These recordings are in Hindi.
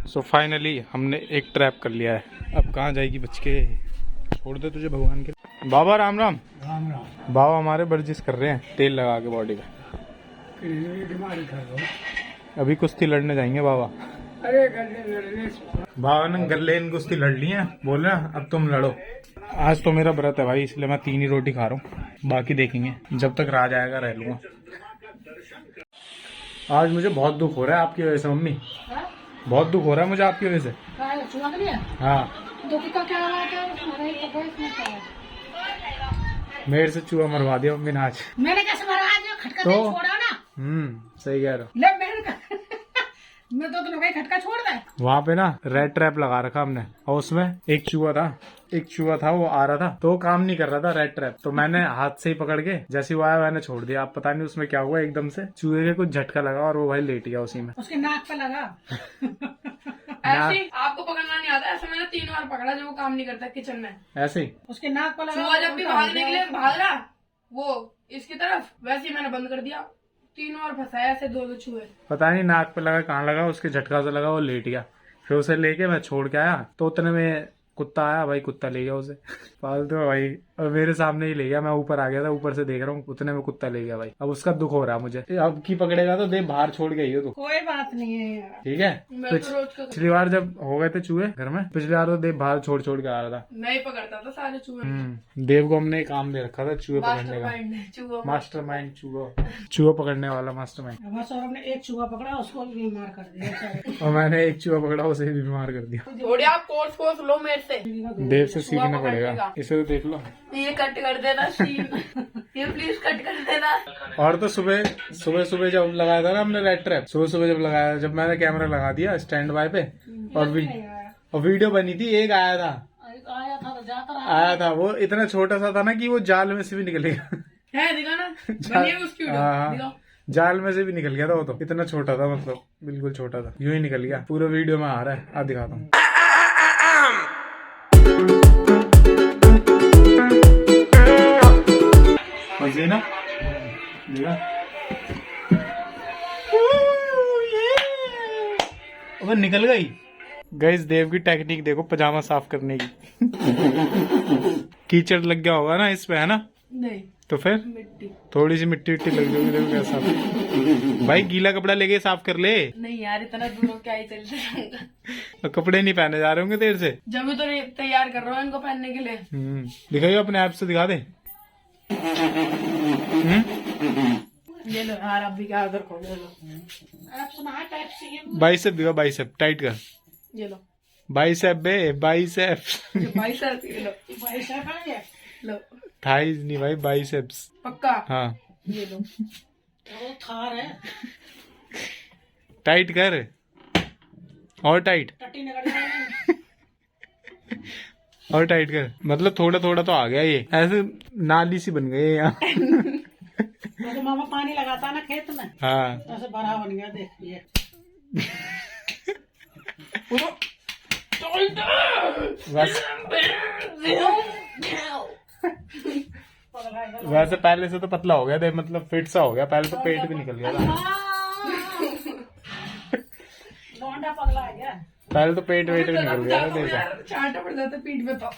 सो फाइनली हमने एक ट्रैप कर लिया है। अब कहाँ जाएगी बच के, छोड़ दे तुझे भगवान के। बाबा राम राम। राम राम। बाबा हमारे वर्जिश कर रहे हैं तेल लगा के बॉडी का। अभी कुश्ती लड़ने जाएंगे बाबा। अरे गले बाबा ने गलेन कुश्ती लड़ ली है, बोल रहे हैं अब तुम लड़ो। आज तो मेरा व्रत है भाई, इसलिए मैं 3 ही रोटी खा रहा हूँ, बाकी देखेंगे जब तक राज आएगा रह लूंगा। आज मुझे बहुत दुख हो रहा है आपकी वजह से मम्मी, बहुत दुख हो रहा है मुझे आपकी वजह से। हाँ मेरे से चूहा मरवा दिया मम्मी ने आज। मैंने कैसे मरवा दिया? खटका तो छोड़ा ना। सही कह रहे हो। ले मैं तो तुम्हें खटका छोड़ दे। वहाँ पे ना रेड ट्रैप लगा रखा हमने, और उसमें एक चूहा था वो आ रहा था तो वो काम नहीं कर रहा था रेड ट्रैप, तो मैंने हाथ से ही पकड़ के जैसे वो आया मैंने छोड़ दिया। अब पता नहीं उसमें क्या हुआ, एकदम से चूहे के कुछ झटका लगा और वो भाई लेट गया उसी में। उसके नाक पे लगा। ऐसे आपको पकड़ना नहीं आता, ऐसे मैंने 3 बार पकड़ा जब वो काम नहीं करता किचन में। ऐसे ही उसके नाक पे लगा। चूहा जब भी भागने के लिए भाग रहा वो इसकी तरफ, वैसे ही मैंने बंद कर दिया। 3 बार फंसाया ऐसे 2 चूहे। पता नहीं नाक पे लगा कहाँ लगा, उसके झटका से लगा, वो लेट गया। फिर उसे लेके मैं छोड़ के आया तो उतने में कुत्ता आया भाई, कुत्ता ले गया उसे। फालतू है भाई, और मेरे सामने ही ले गया। मैं ऊपर आ गया था, ऊपर से देख रहा हूँ, उतने में कुत्ता ले गया भाई। अब उसका दुख हो रहा है मुझे। अब की पकड़ेगा तो दे बाहर छोड़ के आइयो तू। कोई बात नहीं है यार। ठीक है। मैं तो रोज का पिछली बार जब हो गए थे चूहे घर में, पिछली बार तो देव बाहर छोड़ के आ रहा था। मैं ही पकड़ता था सारे चूहे। देव को हमने काम दे रखा था चूहे पकड़ने का। चूहा मास्टरमाइंड चूहा पकड़ने वाला मास्टरमाइंड। बस और हमने एक चूहा पकड़ा, उसको भी बीमार कर दिया। और मैंने एक चूहा पकड़ा, उसे भी बीमार कर दिया। थोड़ी आप कोर्स लो मेरे से। देव से सीखना पड़ेगा, इसे तो देख लो। ये कट कर देना सीन, ये प्लीज कट कर देना। और तो सुबह जब लगाया था ना हमने रेड ट्रैप, सुबह जब लगाया, जब मैंने कैमरा लगा दिया स्टैंड बाय पे और वीडियो बनी थी, एक आया था आया था वो इतना छोटा सा था ना कि वो जाल में से भी निकल गया। है दिखाना, बनिए उसकी वीडियो दिखाओ। जाल में से भी निकल गया था वो, तो इतना छोटा था, मतलब बिल्कुल छोटा था, यूं ही निकल गया। पूरा वीडियो में आ रहा है, आज दिखाता हूँ। ना वो निकल गई। गाइस देव की टेक्निक देखो पजामा साफ करने की। कीचड़ लग गया होगा ना इस पे, है ना? नहीं तो फिर मिट्टी, थोड़ी सी मिट्टी लग जाएगी। देखो कैसा भाई, गीला कपड़ा लेके साफ कर ले। नहीं यार इतना दूर क्या ही चल जाऊंगा। तो कपड़े नहीं पहने जा रहे होंगे देर से। जब भी तो तैयार कर रहा हूँ इनको पहनने के लिए। दिखाइए अपने ऐप से, दिखा दे। ये लो यार, अब भी क्या उधर खोल लो। बाइसेप दिखा, बाइसेप टाइट कर। ये लो बाइसेप बे, बाइसेप। बाइसेप, ये लो लो। थाइज नहीं भाई, बाइसेप्स। पक्का? हाँ ये लो। थार है। टाइट कर, और टाइट, और टाइट कर। मतलब थोड़ा थोड़ा तो आ गया, ये ऐसे नाली सी बन गई यहाँ। तो मामा पानी लगाता ना खेत में, हाँ ऐसे बड़ा बन गया, देखिए। वैसे पहले से तो पतला हो गया था, मतलब फिट सा हो गया। पहले तो पेट भी निकल गया था, लौंडा पगला आ गया। पहले तो पेट वेट भी निकल गया था। देखा चाटा पड़ जाता पीठ में तो।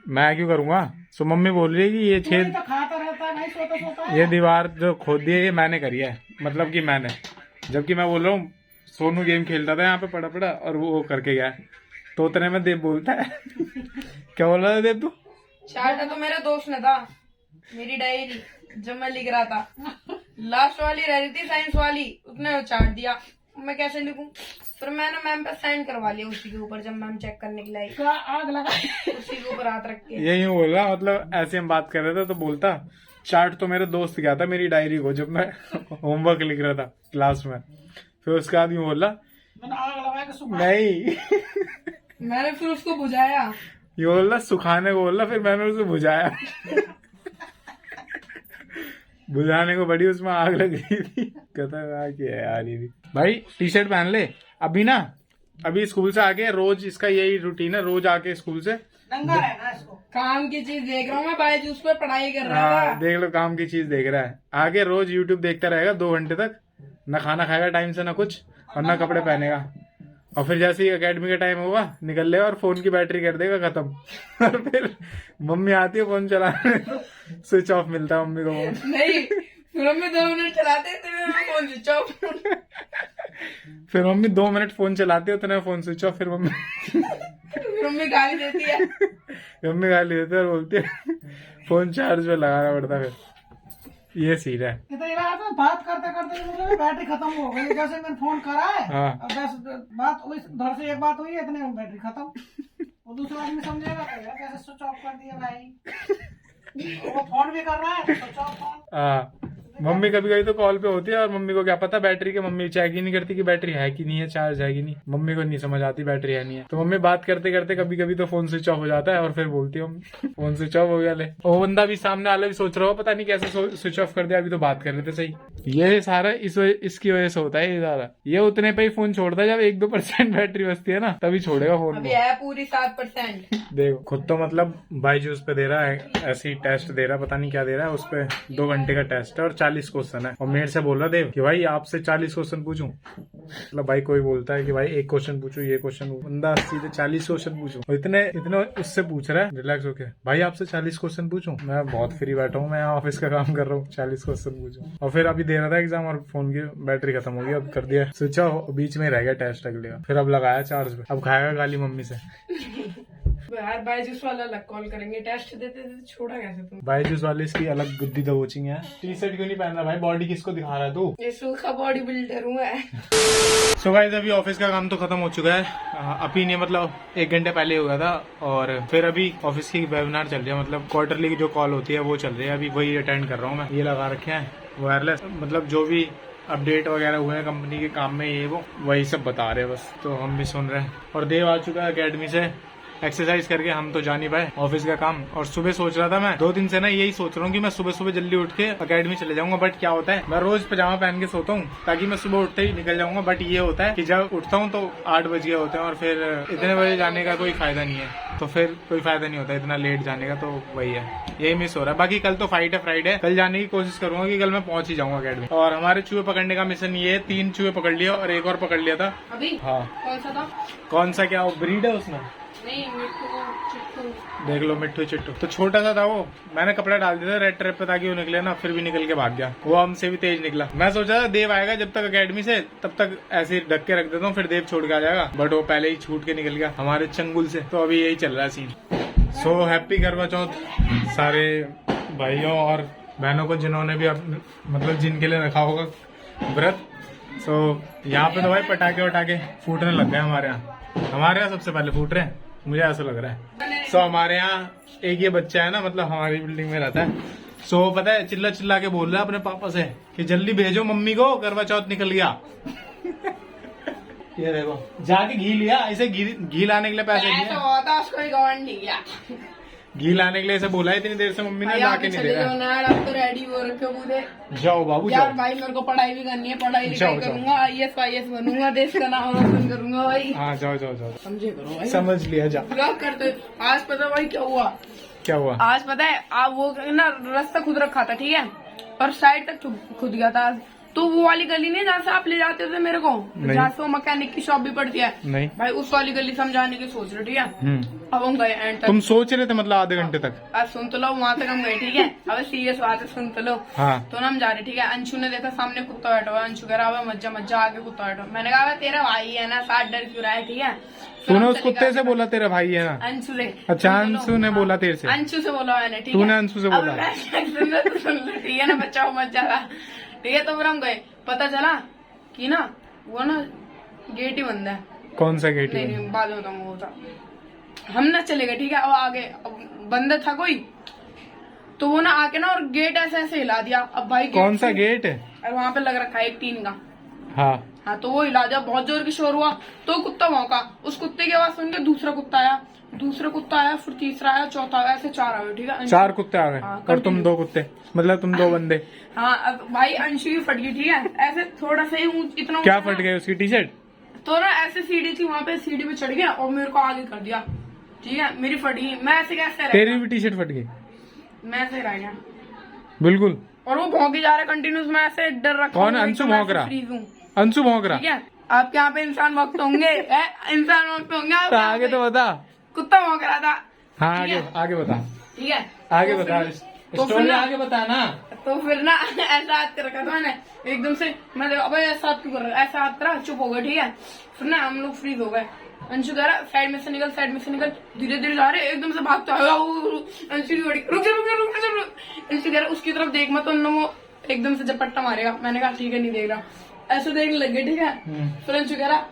मैं क्यों करूंगा? सो मम्मी बोल रही है कि ये छेद, तो खाता रहता है, नहीं सोता ये दीवार जो खोद दी है ये मैंने करी है, मतलब कि मैंने। जबकि मैं बोल रहा हूँ सोनू गेम खेलता था यहाँ पे पड़ा और वो करके गया। तो उतने में देव बोलता है। क्या बोल रहा था देव तू? चाटा तो मेरे दोस्त ने था, मेरी डायरी जब मैं लिख रहा था, लास्ट वाली रह रही थी साइंस वाली, उसने चाट दिया। मैं कैसे लिखूं? फिर मैंने मैम पे साइन करवा लिया उसी के ऊपर, जब मैम चेक करने के लिए क्या आग लगा। उसी के ऊपर हाथ रख के। ये यूं बोल रहा, मतलब ऐसे हम बात कर रहे थे तो बोलता चार्ट तो मेरे दोस्त गया था मेरी डायरी को, जब मैं होमवर्क लिख रहा था क्लास में। फिर उसके बाद यूं बोल रहा, मैंने आग लगा के सुखा। नहीं। मैंने फिर उसको बुझाया। ये बोल रहा सुखाने को बोल रहा, फिर मैंने उसे बुझाया। बुझाने को बड़ी उसमें आग लग रही थी। कहता है यार ये भी। भाई टी शर्ट पहन ले अभी ना, अभी स्कूल से आके रोज इसका यही रूटीन है, रोज आके स्कूल से नंगा है ना इसको। काम की चीज देख रहा हूँ मैं, भाई उस पर पढ़ाई कर रहा हाँ था। देख लो, काम की चीज देख रहा है। आगे रोज यूट्यूब देखता रहेगा 2 घंटे तक, ना खाना खाएगा टाइम से, ना कुछ, और ना कपड़े पहनेगा। और फिर जैसे ही एकेडमी का टाइम होगा निकल लेगा और फोन की बैटरी कर देगा खत्म। और फिर मम्मी आती है फोन चलाने, तो स्विच ऑफ मिलता है मम्मी को फोन। नहीं, फिर मम्मी 2 मिनट चलाते थे, मैं फोन स्विच ऑफ। फिर मम्मी 2 मिनट फोन चलाती है, उतने फोन स्विच ऑफ। फिर मम्मी गाली देती है। मम्मी गाली देती है और बोलती है फोन चार्ज पे लगाना पड़ता। फिर ये सीन है। इतनी बात में बात करते करते मतलब बैटरी खत्म हो गई। जैसे मैंने फोन करा है, हाँ। और 10 बात हुई, घर से एक बात हुई है, इतने में बैटरी खत्म। वो दूसरा आदमी समझेगा कैसे स्विच ऑफ कर दिया भाई। वो फोन भी कर रहा है तो स्विच ऑफ फोन। हाँ, मम्मी कभी कभी तो कॉल पे होती है और मम्मी को क्या पता बैटरी के, मम्मी चेक ही नहीं करती कि बैटरी है कि नहीं है, चार्ज है कि नहीं। मम्मी को नहीं समझ आती बैटरी है नहीं है, तो मम्मी बात करते करते कभी कभी तो फोन स्विच ऑफ हो जाता है और फिर बोलती है फोन स्विच ऑफ हो गया। ले, वो बंदा भी सामने वाला भी सोच रहा हो पता नहीं कैसे स्विच ऑफ कर दिया, अभी तो बात कर रहे थे सही। ये सारा इसकी वजह से होता है। ये सारा ये उतने पे ही फोन छोड़ता है जब 1-2% बैटरी बचती है ना, तभी छोड़ेगा फोन अभी को। है पूरी 7%। देखो खुद तो मतलब बाईजूस पे दे रहा है, ऐसे ही टेस्ट दे रहा है, पता नहीं क्या दे रहा है। उस पे 2 घंटे का टेस्ट है और 40 क्वेश्चन है। और मेरे से बोल रहा देव कि भाई आपसे 40 क्वेश्चन पूछूं। मतलब भाई कोई बोलता है कि भाई एक क्वेश्चन पूछूं, ये क्वेश्चन, बंदा सीधे 40 क्वेश्चन पूछूं। और इतने उससे पूछ रहा है रिलैक्स होके, भाई आपसे 40 क्वेश्चन पूछूं। मैं बहुत फ्री बैठा हूँ, मैं ऑफिस का काम कर रहा हूँ, 40 क्वेश्चन पूछूं। और फिर अभी दे रहा था एग्जाम और फोन की बैटरी खत्म हो गई। अब कर दिया स्विच ऑफ, बीच में रह गया टेस्ट अगले का। फिर अब लगाया चार्ज पे, अब खाएगा गाली मम्मी से। यार बाईजूस वाला अलग कॉल करेंगे, टेस्ट देते थे छोड़ा कैसे तुम। बाईजूस वाले इसकी अलग गुद्दी दबोचिंग है। टी शर्ट क्यों नहीं पहन रहा भाई, बॉडी किसको दिखा रहा है तू? ये सूखा बॉडी बिल्डर हूँ मैं। सो गाइस अभी ऑफिस का काम तो खत्म हो चुका है। अभी नहीं मतलब 1 घंटे पहले हो गया था। और फिर अभी ऑफिस की वेबिनार चल रही है, मतलब क्वार्टरली की जो कॉल होती है वो चल रही है। अभी वही अटेंड कर रहा हूँ मैं। ये लगा रखे हैं वायरलेस, मतलब जो भी अपडेट वगैरह हुए हैं कंपनी के काम में, ये वो वही सब बता रहे हैं बस, तो हम भी सुन रहे हैं। और देव आ चुका है अकेडमी से एक्सरसाइज करके, हम तो जा नहीं पाए ऑफिस का काम। और सुबह सोच रहा था मैं 2 दिन से ना यही सोच रहा हूँ कि मैं सुबह सुबह जल्दी उठ के अकेडमी चले जाऊंगा। बट क्या होता है, मैं रोज पजामा पहन के सोता हूँ ताकि मैं सुबह उठते ही निकल जाऊंगा। बट ये होता है कि जब उठता हूँ तो 8 बज गए होते हैं और फिर इतने बजे जाने का कोई फायदा नहीं है। तो फिर कोई फायदा नहीं होता इतना लेट जाने का, तो वही है, यही मिस हो रहा है। बाकी कल तो फाइट है, फ्राइडे, कल जाने की कोशिश करूंगा कि कल मैं पहुंच ही जाऊंगा अकेडमी। और हमारे चूहे पकड़ने का मिशन ये है, 3 चूहे पकड़ लिया और एक और पकड़ लिया था अभी हाँ। कौन सा था? कौन सा, क्या ब्रीड है उसमें? नहीं, मिट्टू चिट्टू। देख लो मिट्टू चिट्टू, तो छोटा सा था वो। मैंने कपड़ा डाल दिया था रेड ट्रैप पे ताकि वो निकले ना, फिर भी निकल के भाग गया। वो हमसे भी तेज निकला। मैं सोचा था देव आएगा जब तक अकेडमी से, तब तक ऐसे ही ढक के रख देता हूँ, फिर देव छोड़ के आ जाएगा। बट वो पहले ही छूट के निकल गया हमारे चंगुल से। तो अभी यही चल रहा है सीन। सो हैप्पी करवा चौथ सारे भाइयों और बहनों को जिन्होंने भी मतलब जिनके लिए रखा होगा व्रत। सो यहाँ पे तो भाई पटाखे वटाखे फूटने लग गए हमारे यहाँ सबसे पहले फूट रहे हैं, मुझे ऐसा लग रहा है। सो हमारे यहाँ एक ये बच्चा है ना, मतलब हमारी बिल्डिंग में रहता है। सो पता है चिल्ला चिल्ला के बोल रहा है अपने पापा से कि जल्दी भेजो मम्मी को, करवा चौथ निकल गया। ये देखो जाके घी लिया, ऐसे घी लाने के लिए पैसे दिए, ऐसा हुआ था, उसको गवर्न नहीं किया। घी लाने के लिए ऐसे बोला है, इतनी देर से मम्मी ने लाके नहीं दे रहा। अब तो रेडी हो रखे पूरे। जाओ बाबू यार जाओ। भाई मेरे को पढ़ाई भी करनी है, पढ़ाई जाओ, लिखाई जाओ। करूंगा, IAS बनूंगा, देश का नाम रोशन करूंगा भाई। हाँ जाओ जाओ जाओ, समझे करो भाई, समझ लिया जा। ब्लॉग करते। आज पता भाई क्या हुआ? क्या हुआ? आज पता है आप वो ना रास्ता खुद रखा था, ठीक है, और साइड तक खुद गया था। तो वो वाली गली नहीं जहाँ से आप ले जाते थे मेरे को, जहाँ से वो मैकेनिक की शॉप भी पड़ती है, नहीं भाई उस वाली गली समझाने की सोच रहे, ठीक है। अब हम गए एंड तक। तुम सोच रहे थे मतलब आधे घंटे तक? आज सुन तो लो, वहाँ तक हम गए, ठीक है। अब सीरियस बात है, सुन तो लो। हाँ। तो ना हम जा रहे, ठीक है। अंशु ने देखा सामने कुत्ता बैठा हुआ, अंशु कह रहा मज्जा मज्जा, आगे कुत्ता बैठा। मैंने कहा तेरा भाई है ना, साथ डर क्यों रहा है, ठीक है। तूने उस कुत्ते से बोला तेरा भाई है ना? अंशु से। अच्छा अंशु ने बोला तेरे से? अंशु से बोला मैंने, ठीक है। तूने अंशु से बोला? सुन लो, ठीक है ना, बचाओ मत जाना, ठीक है। तो फिर हम गए, पता चला कि ना वो ना गेट ही बंद है। कौन सा गेट? नहीं बाद में बताऊंगा वो था। हम ना चले गए, ठीक है। अब आगे बंद था कोई, तो वो ना आके ना और गेट ऐसे ऐसे हिला दिया। अब भाई कौन सा गेट है? और वहाँ पे लग रखा है एक टीन का। हाँ हाँ, तो वो हिला दिया, बहुत जोर की शोर हुआ, तो कुत्ता भौंका। उस कुत्ते की आवाज सुन के दूसरा कुत्ता आया, फिर तीसरा आया, चौथा आया, ऐसे 4 आए, ठीक है। 4 कुत्ते आ गए। हाँ, और तुम 2 कुत्ते, मतलब तुम 2 बंदे। हाँ, अब भाई अंशु की फट गई, ठीक है। ऐसे थोड़ा सा ही इतना क्या ऊंचा फट ना, गए उसकी टी शर्ट? तो ना ऐसे सीढ़ी थी, वहाँ पे सीढ़ी पे चढ़ गया और मेरे को आगे कर दिया। ठीक है, मेरी फटी, मैं ऐसे कैसे रह तेरी भी टी शर्ट फट गई मैं ऐसे रह गया, बिल्कुल। और वो भौंके जा रहा है कंटिन्यूस, मैं ऐसे डर रखा कौन? हूँ, अंशु एकदम भौंक ऐसे रहा? freeze हूँ, अंशु भौंक रहा? ठीक है। आपके यहाँ पे इंसान भौंकते होंगे, इंसान भौंकते होंगे तो आपके यहाँ आगे पे। तो बता। कुत्ता भौंक रहा था, हाँ ठीक आगे है। आगे बता, ठीक है। आगे तो बता, फिर स्टोरी ना- आगे बता ना। तो फिर ना ऐसा हाथ कर रखा था मैंने एकदम से, मैं अबे ऐसा हाथ क्यों कर रहा है, ऐसा हाथ करा, चुप हो गए, ठीक है। फिर ना हम लोग फ्रीज हो गए, अंशु कह रहा साइड में से निकल, साइड में से निकल, धीरे धीरे जा रहे, एकदम से भागते आए, अंशु की बड़ी रुक जा रुक जा रुक जा रुक जा। अंशु कह रहा उसकी तरफ देख मत, वरना वो एकदम से झपट्टा मारेगा। मैंने कहा ठीक है नहीं देख रहा, ऐसे देखने लग गए, ठीक है। फिर अंशु कह रहा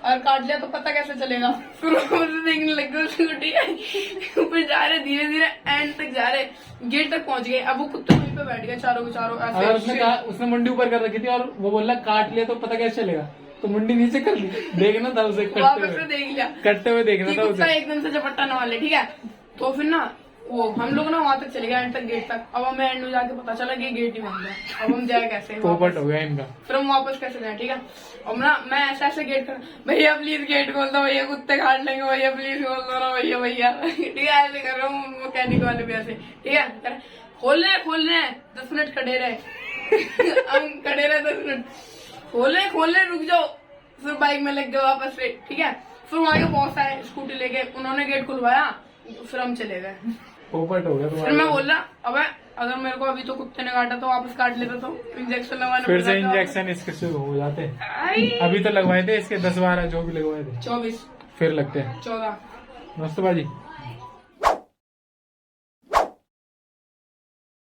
और काट लिया तो पता कैसे चलेगा, फिर उसे देखने लग गए उसको, ठीक है। फिर जा रहे धीरे धीरे एंड तक जा रहे, गेट तक पहुंच गए। अब वो कुत्ते वहीं पे बैठ गए चारों के चारों अगर उसने ऐसे। कहा, उसने मुंडी ऊपर कर रखी थी और वो बोला काट लिया तो पता कैसे चलेगा, तो मुंडी नीचे कर ली, देखना था उसे वापस से देख लिया, कटते हुए देखना कि था कुत्ता उसे। एकदम से झपट्टा न वाले, ठीक है। तो फिर ना वो हम लोग ना वहां तक चले गए एंड तक, गेट तक। अब हमें एंड में जाके पता चला कि गेट ही बंद है, अब हम जाए कैसे पोपट हो गया इनका। फिर हम वापस कैसे गए, ठीक है। अब ना मैं ऐसे ऐसे गेट कर, भैया प्लीज गेट खोल दो भैया, कुत्ते काट लेंगे भैया, प्लीज खोल दो ना भैया भैया, ठीक है। ऐसे कर रहा हूँ मैकेनिक वाले भी ऐसे, ठीक है। खोल रहे हैं 10 मिनट खड़े रहे हम खड़े रहे 10 मिनट, खोल रहे रुक जाओ। फिर बाइक में लग गए वापस से, ठीक है। फिर वहां के बॉस आए स्कूटी लेके, उन्होंने गेट खुलवाया, फिर हम चले गए। पोपट हो गया फिर तुम्हारा। मैं बोला अबे अगर मेरे को अभी तो कुत्ते ने काटा तो वापस काट लेता तो इंजेक्शन लगवाना फिर से पड़ता था। इंजेक्शन इसके शुरू हो जाते हैं। आई, अभी तो लगवाए थे इसके 10-12 जो भी लगवाए थे, 24 फिर लगते हैं। 14 मस्त बाजी।